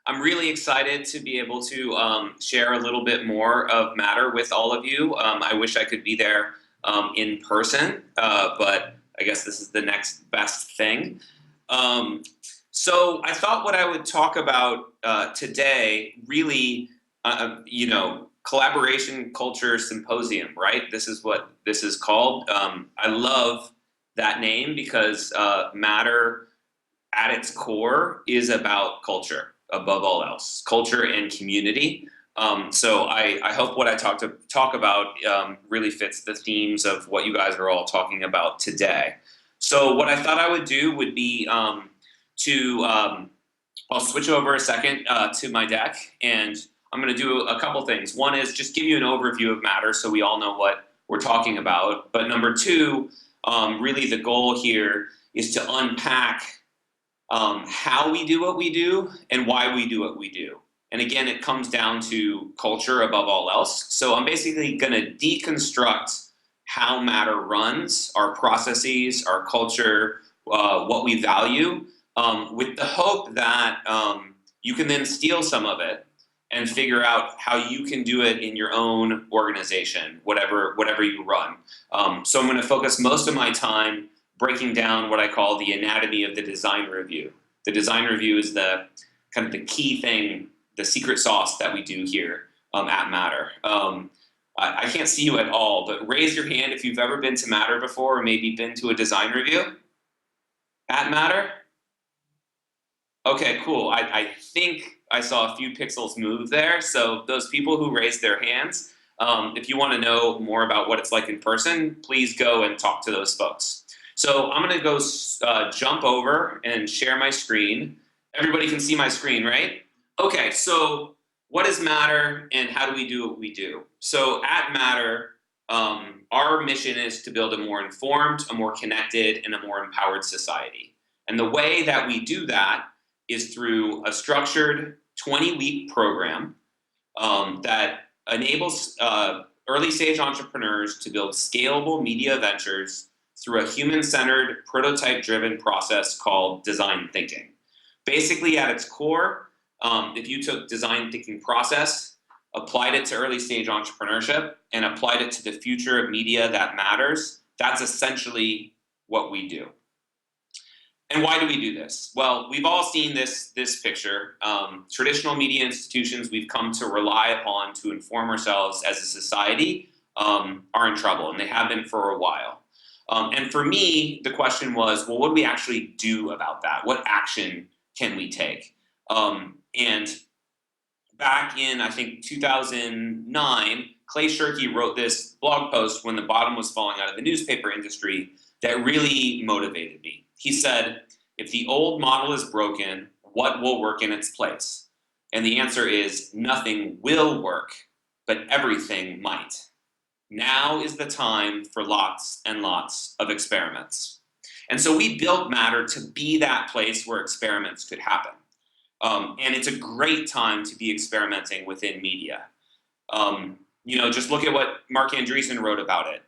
I'm really excited to be able to share a little bit more of Matter with all of you. I wish I could be there in person, but I guess this is the next best thing. Um, so I thought what I would talk about today really, collaboration culture symposium, right? This is what this is called. I love that name because Matter at its core is about culture above all else, culture and community. So I hope what I talk about really fits the themes of what you guys are all talking about today. So what I thought I would do would be I'll switch over a second to my deck, and I'm going to do a couple things. One is just give you an overview of Matter so we all know what we're talking about. But number two, really the goal here is to unpack how we do what we do and why we do what we do. And again, it comes down to culture above all else. So I'm basically going to deconstruct how Matter runs, our processes, our culture, what we value, with the hope that you can then steal some of it and figure out how you can do it in your own organization, whatever you run. So I'm going to focus most of my time breaking down what I call the anatomy of the design review. The design review is the kind of the key thing, the secret sauce that we do here at Matter. I can't see you at all, but raise your hand if you've ever been to Matter before or maybe been to a design review at Matter. Okay, cool. I think I saw a few pixels move there. So those people who raised their hands, if you want to know more about what it's like in person, please go and talk to those folks. So I'm going to go jump over and share my screen. Everybody can see my screen, right? Okay, so what is Matter and how do we do what we do? So at Matter, our mission is to build a more informed, a more connected, and a more empowered society. And the way that we do that is through a structured 20-week program that enables early stage entrepreneurs to build scalable media ventures through a human-centered, prototype-driven process called design thinking. Basically, at its core, if you took design thinking process, applied it to early stage entrepreneurship, and applied it to the future of media that matters, that's essentially what we do. And why do we do this? Well, we've all seen this picture. Traditional media institutions we've come to rely upon to inform ourselves as a society are in trouble, and they have been for a while. And for me, the question was, well, what do we actually do about that? What action can we take? And back in, I think, 2009, Clay Shirky wrote this blog post when the bottom was falling out of the newspaper industry that really motivated me. He said, if the old model is broken, what will work in its place? And the answer is nothing will work, but everything might. Now is the time for lots and lots of experiments. And so we built Matter to be that place where experiments could happen. And it's a great time to be experimenting within media. Just look at what Mark Andreessen wrote about it.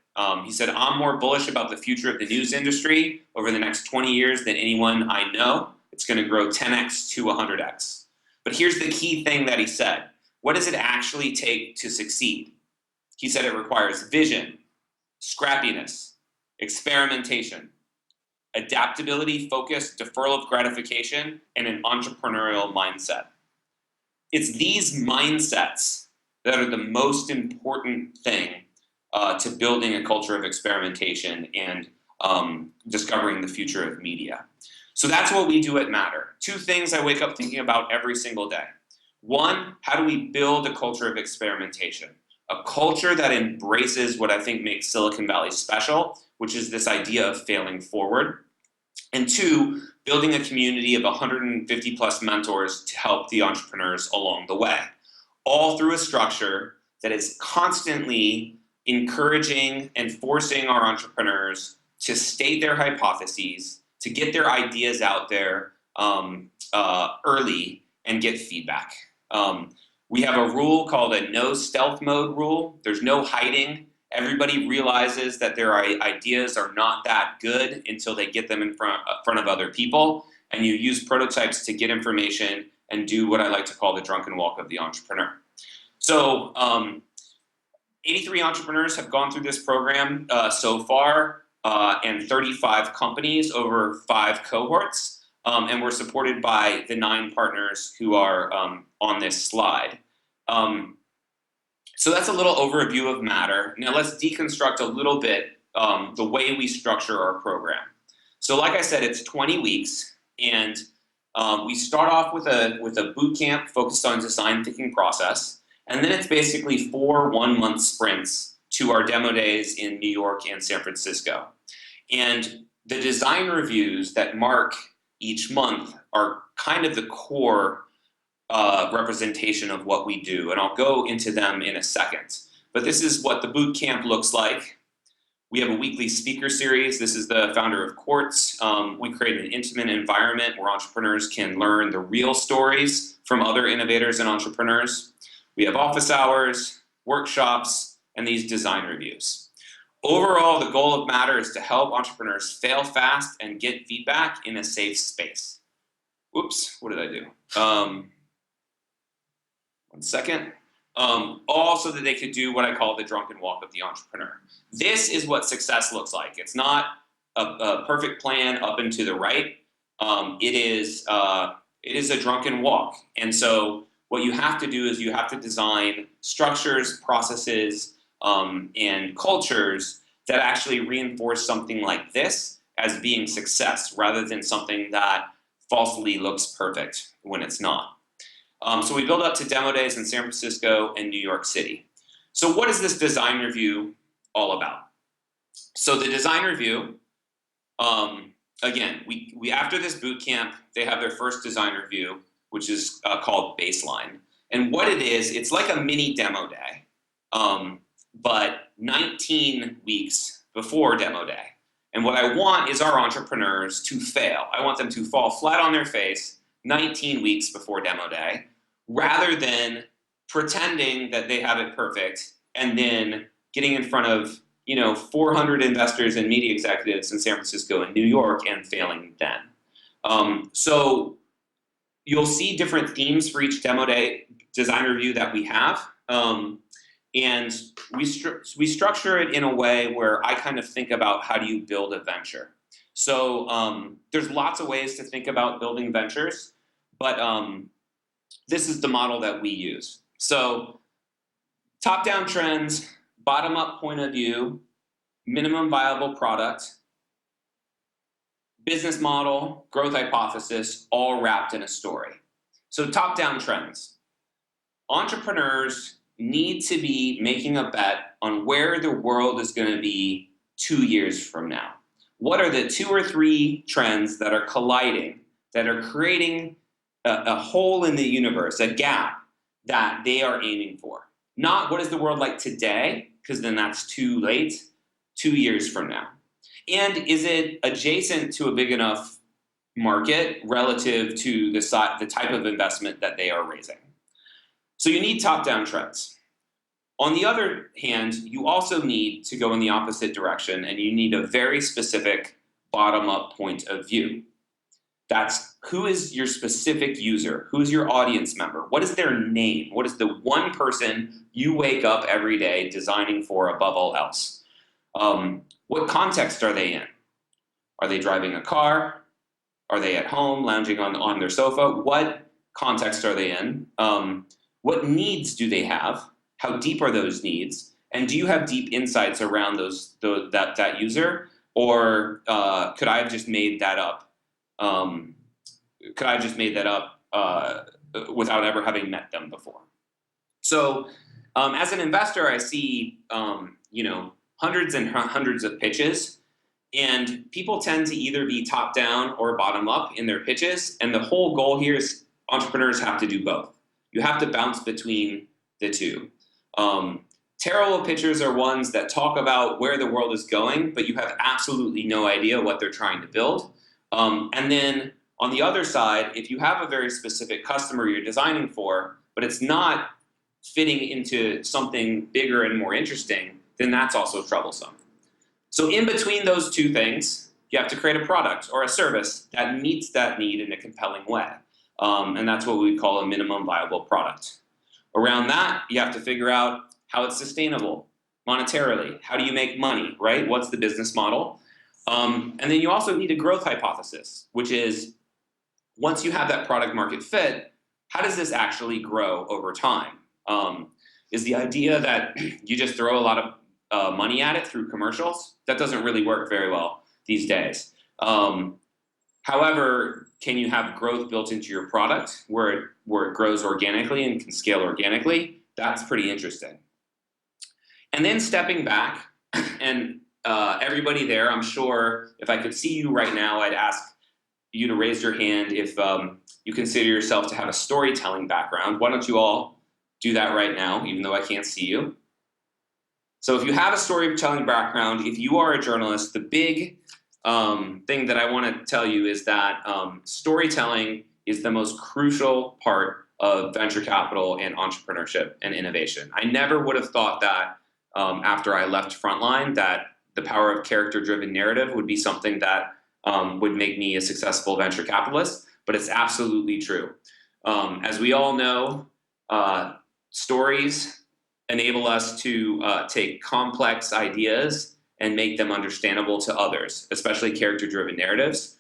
He said, I'm more bullish about the future of the news industry over the next 20 years than anyone I know. It's going to grow 10x to 100x. But here's the key thing that he said. What does it actually take to succeed? He said it requires vision, scrappiness, experimentation, adaptability, focus, deferral of gratification, and an entrepreneurial mindset. It's these mindsets that are the most important thing to building a culture of experimentation and discovering the future of media. So that's what we do at Matter. Two things I wake up thinking about every single day. One, how do we build a culture of experimentation? A culture that embraces what I think makes Silicon Valley special, which is this idea of failing forward. And two, building a community of 150 plus mentors to help the entrepreneurs along the way. All through a structure that is constantly encouraging and forcing our entrepreneurs to state their hypotheses, to get their ideas out there early and get feedback. We have a rule called a no stealth mode rule. There's no hiding. Everybody realizes that their ideas are not that good until they get them in front of other people. And you use prototypes to get information and do what I like to call the drunken walk of the entrepreneur. So 83 entrepreneurs have gone through this program so far, and 35 companies over 5 cohorts, and we're supported by the 9 partners who are on this slide. So that's a little overview of Matter. Now let's deconstruct a little bit the way we structure our program. So like I said, it's 20 weeks, and we start off with a boot camp focused on design thinking process, and then it's basically 4 one-month sprints to our demo days in New York and San Francisco. And the design reviews that mark each month are kind of the core representation of what we do, and I'll go into them in a second. But this is what the boot camp looks like. We have a weekly speaker series. This is the founder of Quartz. We create an intimate environment where entrepreneurs can learn the real stories from other innovators and entrepreneurs. We have office hours, workshops, and these design reviews. Overall, the goal of Matter is to help entrepreneurs fail fast and get feedback in a safe space. Oops, what did I do? 1 second. All so that they could do what I call the drunken walk of the entrepreneur. This is what success looks like. It's not a perfect plan up and to the right. It is a drunken walk. And so what you have to do is you have to design structures, processes, and cultures that actually reinforce something like this as being success, rather than something that falsely looks perfect when it's not. So we build up to demo days in San Francisco and New York City. So what is this design review all about? So the design review, again, we after this boot camp, they have their first design review, which is called Baseline. And what it is, it's like a mini demo day, but 19 weeks before demo day. And what I want is our entrepreneurs to fail. I want them to fall flat on their face 19 weeks before demo day, rather than pretending that they have it perfect and then getting in front of 400 investors and media executives in San Francisco and New York and failing then. So you'll see different themes for each demo day design review that we have. And we structure it in a way where I kind of think about how do you build a venture. So there's lots of ways to think about building ventures, but this is the model that we use. So top-down trends, bottom-up point of view, minimum viable product, business model, growth hypothesis, all wrapped in a story. So top-down trends. Entrepreneurs need to be making a bet on where the world is going to be 2 years from now. What are the 2 or 3 trends that are colliding, that are creating a hole in the universe, a gap that they are aiming for? Not what is the world like today, because then that's too late, 2 years from now. And is it adjacent to a big enough market relative to the type of investment that they are raising? So you need top-down trends. On the other hand, you also need to go in the opposite direction, and you need a very specific bottom-up point of view. That's who is your specific user? Who's your audience member? What is their name? What is the one person you wake up every day designing for above all else? What context are they in? Are they driving a car? Are they at home lounging on their sofa? What context are they in? What needs do they have? How deep are those needs? And do you have deep insights around that user? Or could I have just made that up? Without ever having met them before? So as an investor, I see hundreds and hundreds of pitches, and people tend to either be top down or bottom up in their pitches. And the whole goal here is entrepreneurs have to do both. You have to bounce between the two. Terrible pitchers are ones that talk about where the world is going, but you have absolutely no idea what they're trying to build. And then on the other side, if you have a very specific customer you're designing for, but it's not fitting into something bigger and more interesting, then that's also troublesome. So in between those two things, you have to create a product or a service that meets that need in a compelling way. And that's what we call a minimum viable product. Around that, you have to figure out how it's sustainable monetarily. How do you make money, right? What's the business model? And then you also need a growth hypothesis, which is once you have that product market fit, how does this actually grow over time? Is the idea that you just throw a lot of money at it through commercials? That doesn't really work very well these days. However, can you have growth built into your product where it grows organically and can scale organically? That's pretty interesting. And then stepping back, and everybody there, I'm sure if I could see you right now, I'd ask you to raise your hand if you consider yourself to have a storytelling background. Why don't you all do that right now, even though I can't see you? So if you have a storytelling background, if you are a journalist, the big thing that I want to tell you is that storytelling is the most crucial part of venture capital and entrepreneurship and innovation. I never would have thought that after I left Frontline that the power of character-driven narrative would be something that would make me a successful venture capitalist, but it's absolutely true. As we all know, stories enable us to take complex ideas and make them understandable to others, especially character-driven narratives.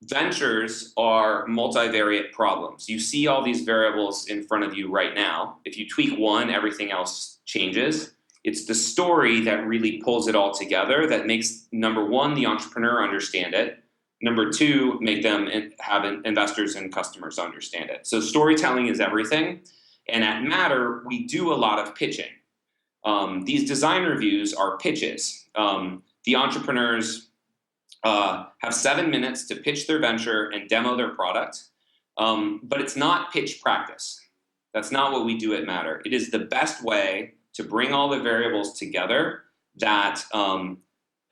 Ventures are multivariate problems. You see all these variables in front of you right now. If you tweak one, everything else changes. It's the story that really pulls it all together that makes, number one, the entrepreneur understand it. Number two, make them have investors and customers understand it. So storytelling is everything. And at Matter, we do a lot of pitching. These design reviews are pitches. The entrepreneurs have 7 minutes to pitch their venture and demo their product. But it's not pitch practice. That's not what we do at Matter. It is the best way to bring all the variables together that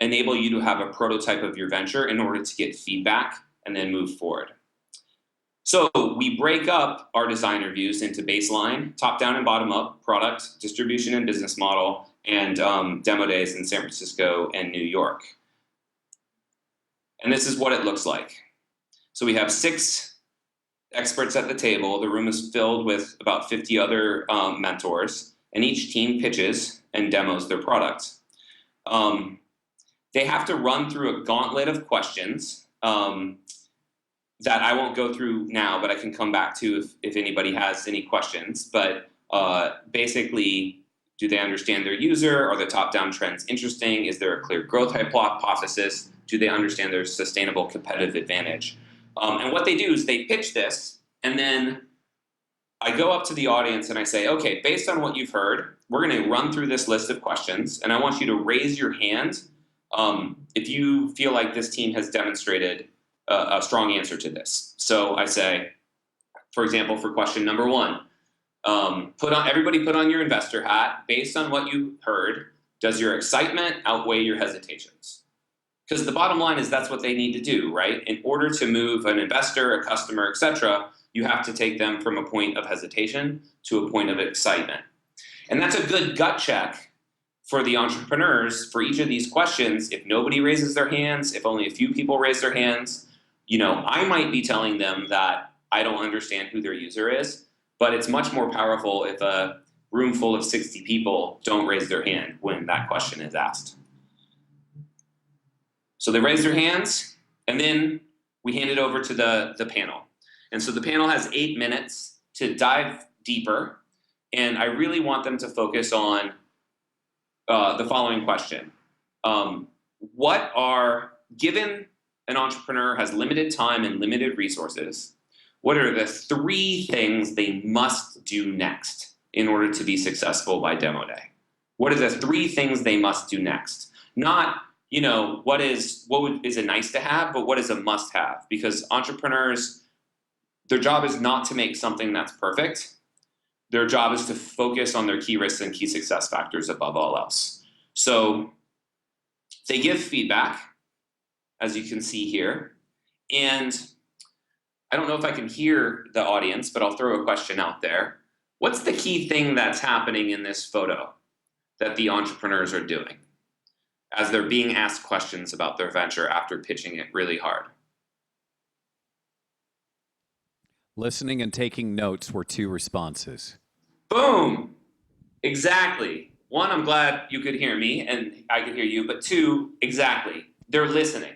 enable you to have a prototype of your venture in order to get feedback and then move forward. So we break up our design reviews into baseline, top down and bottom up, product, distribution and business model, and demo days in San Francisco and New York. And this is what it looks like. So we have 6 experts at the table. The room is filled with about 50 other mentors, and each team pitches and demos their product. They have to run through a gauntlet of questions that I won't go through now, but I can come back to if anybody has any questions. But basically, do they understand their user? Are the top-down trends interesting? Is there a clear growth hypothesis? Do they understand their sustainable competitive advantage? And what they do is they pitch this, and then I go up to the audience and I say, okay, based on what you've heard, we're going to run through this list of questions, and I want you to raise your hand if you feel like this team has demonstrated a strong answer to this. So I say, for example, for question number 1, everybody put on your investor hat. Based on what you heard, does your excitement outweigh your hesitations? Because the bottom line is that's what they need to do, right? In order to move an investor, a customer, etc., you have to take them from a point of hesitation to a point of excitement. And that's a good gut check for the entrepreneurs for each of these questions. If nobody raises their hands, if only a few people raise their hands, I might be telling them that I don't understand who their user is, but it's much more powerful if a room full of 60 people don't raise their hand when that question is asked. So they raise their hands, and then we hand it over to the panel. And so the panel has 8 minutes to dive deeper, and I really want them to focus on the following question. Given an entrepreneur has limited time and limited resources, what are the 3 things they must do next in order to be successful by demo day? What are the 3 things they must do next? Not, what is a nice to have, but what is a must have? Because entrepreneurs, their job is not to make something that's perfect. Their job is to focus on their key risks and key success factors above all else. So they give feedback, as you can see here. And I don't know if I can hear the audience, but I'll throw a question out there. What's the key thing that's happening in this photo that the entrepreneurs are doing as they're being asked questions about their venture after pitching it really hard? Listening and taking notes were 2 responses. Boom! Exactly. 1, I'm glad you could hear me and I could hear you, but 2, exactly. They're listening.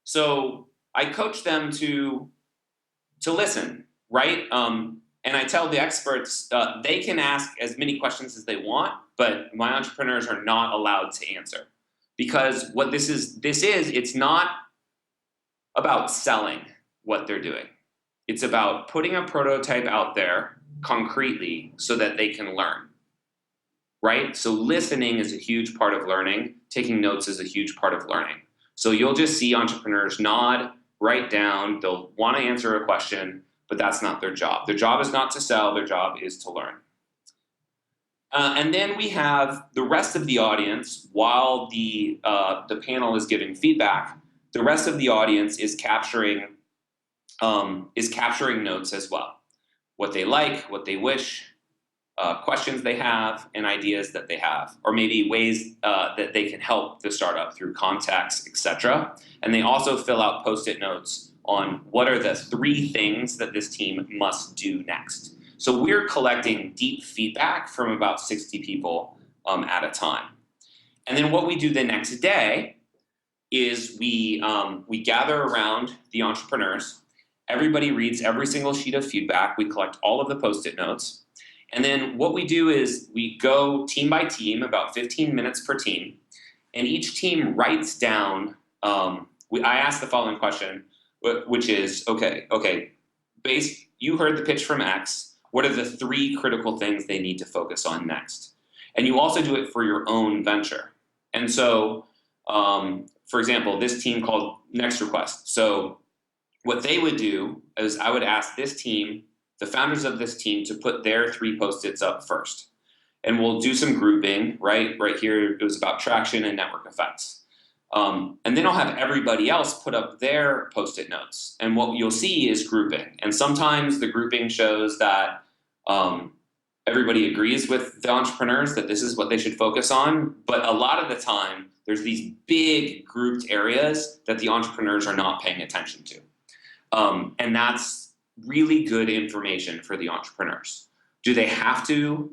So I coach them to listen, right? And I tell the experts they can ask as many questions as they want, but my entrepreneurs are not allowed to answer. Because what this is, it's not about selling what they're doing. It's about putting a prototype out there concretely so that they can learn, right? So listening is a huge part of learning. Taking notes is a huge part of learning. So you'll just see entrepreneurs nod, write down, they'll want to answer a question, but that's not their job. Their job is not to sell, their job is to learn. And then we have the rest of the audience, while the panel is giving feedback, the rest of the audience is capturing notes as well. What they like, what they wish, questions they have, and ideas that they have, or maybe ways that they can help the startup through contacts, etc. And they also fill out post-it notes on what are the 3 things that this team must do next. So we're collecting deep feedback from about 60 people at a time. And then what we do the next day is we gather around the entrepreneurs. Everybody reads every single sheet of feedback. We collect all of the post-it notes. And then what we do is we go team by team, about 15 minutes per team, and each team writes down, I ask the following question, which is, okay, you heard the pitch from X, what are the 3 critical things they need to focus on next? And you also do it for your own venture. And so, for example, this team called Next Request. So what they would do is I would ask this team, the founders of this team, to put their 3 post-its up first. And we'll do some grouping, right? Right here, it was about traction and network effects. And then I'll have everybody else put up their post-it notes. And what you'll see is grouping. And sometimes the grouping shows that everybody agrees with the entrepreneurs that this is what they should focus on. But a lot of the time, there's these big grouped areas that the entrepreneurs are not paying attention to. And that's really good information for the entrepreneurs. Do they have to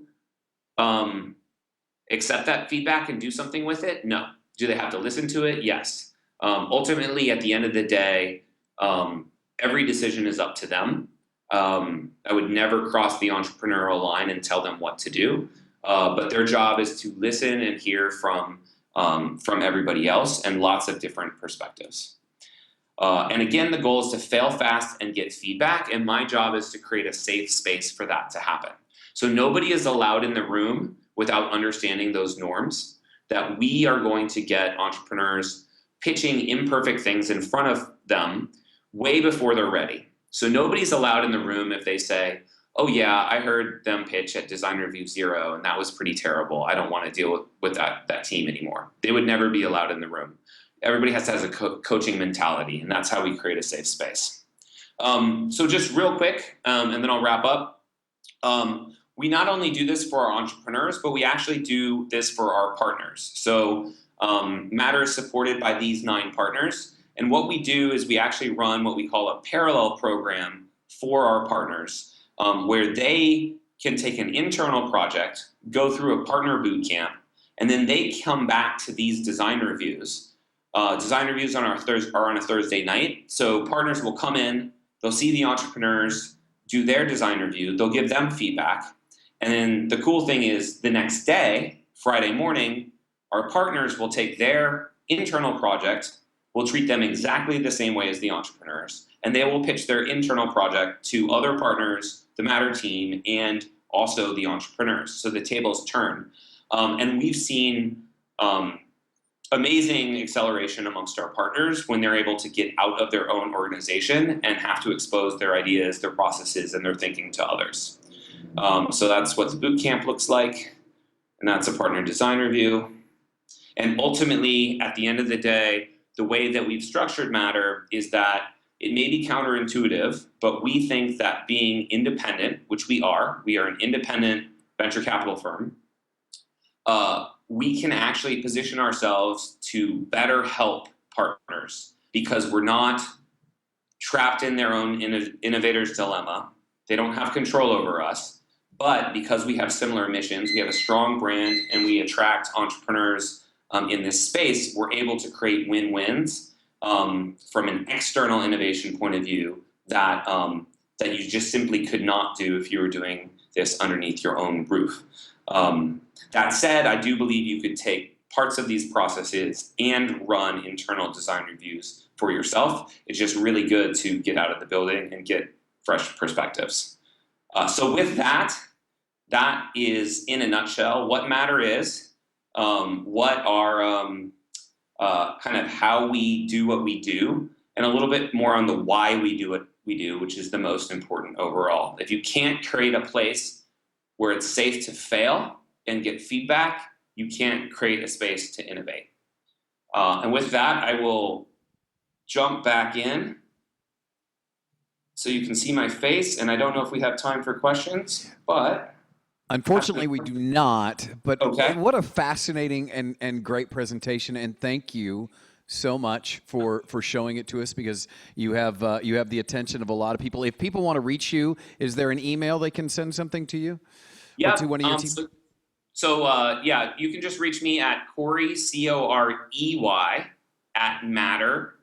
accept that feedback and do something with it? No. Do they have to listen to it? Yes. Ultimately, at the end of the day, every decision is up to them. I would never cross the entrepreneurial line and tell them what to do, but their job is to listen and hear from everybody else and lots of different perspectives. And again, the goal is to fail fast and get feedback, and my job is to create a safe space for that to happen. So nobody is allowed in the room without understanding those norms, that we are going to get entrepreneurs pitching imperfect things in front of them way before they're ready. So nobody's allowed in the room if they say, oh yeah, I heard them pitch at Design Review 0 and that was pretty terrible. I don't want to deal with that team anymore. They would never be allowed in the room. Everybody has to have a coaching mentality, and that's how we create a safe space. So just real quick, and then I'll wrap up. We not only do this for our entrepreneurs, but we actually do this for our partners. So Matter is supported by these 9 partners. And what we do is we actually run what we call a parallel program for our partners, where they can take an internal project, go through a partner boot camp, and then they come back to these design reviews. Design reviews are on a Thursday night. So partners will come in, they'll see the entrepreneurs, do their design review, they'll give them feedback. And then the cool thing is the next day, Friday morning, our partners will take their internal project, will treat them exactly the same way as the entrepreneurs, and they will pitch their internal project to other partners, the Matter team, and also the entrepreneurs. So the tables turn. And we've seen amazing acceleration amongst our partners when they're able to get out of their own organization and have to expose their ideas, their processes, and their thinking to others. So that's what the boot camp looks like, and that's a partner design review. And ultimately, at the end of the day, the way that we've structured Matter is that it may be counterintuitive, but we think that being independent, which we are an independent venture capital firm, we can actually position ourselves to better help partners because we're not trapped in their own innovator's dilemma. They don't have control over us. But because we have similar missions, we have a strong brand, and we attract entrepreneurs in this space, we're able to create win-wins from an external innovation point of view that that you just simply could not do if you were doing this underneath your own roof. That said, I do believe you could take parts of these processes and run internal design reviews for yourself. It's just really good to get out of the building and get fresh perspectives. So with that, that is in a nutshell what Matter is, what our kind of how we do what we do, and a little bit more on the why we do what we do, which is the most important overall. If you can't create a place where it's safe to fail and get feedback, you can't create a space to innovate. And with that, I will jump back in so you can see my face, and I don't know if we have time for questions, but... Unfortunately, we do not, but okay. What a fascinating and great presentation, and thank you so much for showing it to us, because you have the attention of a lot of people. If people want to reach you, is there an email they can send something to you? Yeah. Or to one of your team? Yeah, you can just reach me at Corey, Corey, at matter.vc,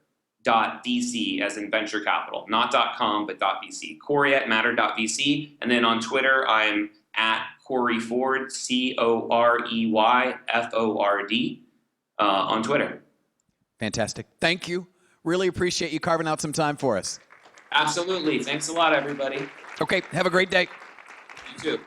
as in venture capital, not .com, but .vc. Corey at matter.vc, and then on Twitter, I'm at Corey Ford, CoreyFord, on Twitter. Fantastic. Thank you. Really appreciate you carving out some time for us. Absolutely. Thanks a lot, everybody. Okay, have a great day. You too.